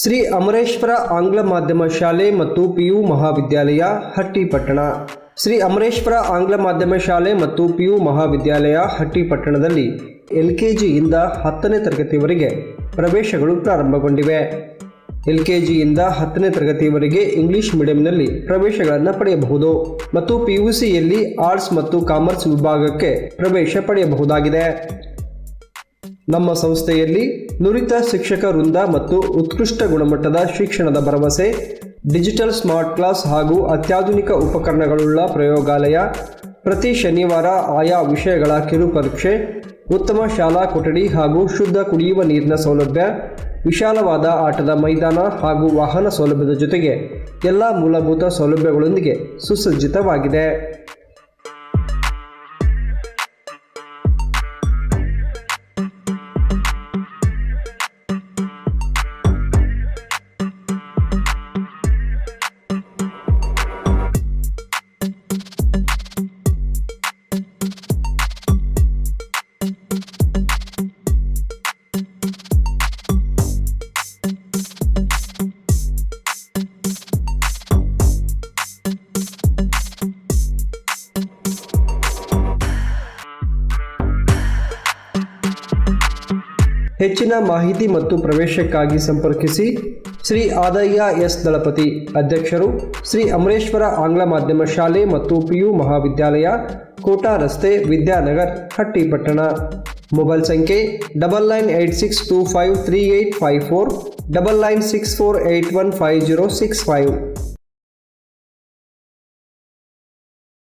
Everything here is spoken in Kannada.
ಶ್ರೀ ಅಮರೇಶ್ವರ ಆಂಗ್ಲ ಮಾಧ್ಯಮ ಶಾಲೆ ಮತ್ತು ಪಿಯು ಮಹಾವಿದ್ಯಾಲಯ ಹಟ್ಟಿಪಟ್ಟಣ. ಶ್ರೀ ಅಮರೇಶ್ವರ ಆಂಗ್ಲ ಮಾಧ್ಯಮ ಶಾಲೆ ಮತ್ತು ಪಿಯು ಮಹಾವಿದ್ಯಾಲಯ ಹಟ್ಟಿಪಟ್ಟಣದಲ್ಲಿ LKGಯಿಂದ 10ನೇ ತರಗತಿವರೆಗೆ ಪ್ರವೇಶಗಳು ಪ್ರಾರಂಭಗೊಂಡಿವೆ. LKGಯಿಂದ 10ನೇ ತರಗತಿವರೆಗೆ ಇಂಗ್ಲಿಷ್ ಮೀಡಿಯಂನಲ್ಲಿ ಪ್ರವೇಶಗಳನ್ನು ಪಡೆಯಬಹುದು ಮತ್ತು PUCಯಲ್ಲಿ ಆರ್ಟ್ಸ್ ಮತ್ತು ಕಾಮರ್ಸ್ ವಿಭಾಗಕ್ಕೆ ಪ್ರವೇಶ ಪಡೆಯಬಹುದಾಗಿದೆ. ನಮ್ಮ ಸಂಸ್ಥೆಯಲ್ಲಿ ನುರಿತ ಶಿಕ್ಷಕ ವೃಂದ ಮತ್ತು ಉತ್ಕೃಷ್ಟ ಗುಣಮಟ್ಟದ ಶಿಕ್ಷಣದ ಭರವಸೆ, ಡಿಜಿಟಲ್ ಸ್ಮಾರ್ಟ್ ಕ್ಲಾಸ್ ಹಾಗೂ ಅತ್ಯಾಧುನಿಕ ಉಪಕರಣಗಳುಳ್ಳ ಪ್ರಯೋಗಾಲಯ, ಪ್ರತಿ ಶನಿವಾರ ಆಯಾ ವಿಷಯಗಳ ಕಿರು ಪರೀಕ್ಷೆ, ಉತ್ತಮ ಶಾಲಾ ಕೊಠಡಿ ಹಾಗೂ ಶುದ್ಧ ಕುಡಿಯುವ ನೀರಿನ ಸೌಲಭ್ಯ, ವಿಶಾಲವಾದ ಆಟದ ಮೈದಾನ ಹಾಗೂ ವಾಹನ ಸೌಲಭ್ಯದ ಜೊತೆಗೆ ಎಲ್ಲ ಮೂಲಭೂತ ಸೌಲಭ್ಯಗಳೊಂದಿಗೆ ಸುಸಜ್ಜಿತವಾಗಿದೆ. ಹೆಚ್ಚಿನ ಮಾಹಿತಿ ಮತ್ತು ಪ್ರವೇಶಕ್ಕಾಗಿ ಸಂಪರ್ಕಿಸಿ. ಶ್ರೀ ಆದಯ್ಯ ಎಸ್ ದಳಪತಿ, ಅಧ್ಯಕ್ಷರು, ಶ್ರೀ ಅಮರೇಶ್ವರ ಆಂಗ್ಲ ಮಾಧ್ಯಮ ಶಾಲೆ ಮತ್ತು ಪಿಯು ಮಹಾವಿದ್ಯಾಲಯ, ಕೋಟಾ ರಸ್ತೆ, ವಿದ್ಯಾನಗರ್, ಹಟ್ಟಿಪಟ್ಟಣ. ಮೊಬೈಲ್ ಸಂಖ್ಯೆ 9986253854, 9964815065.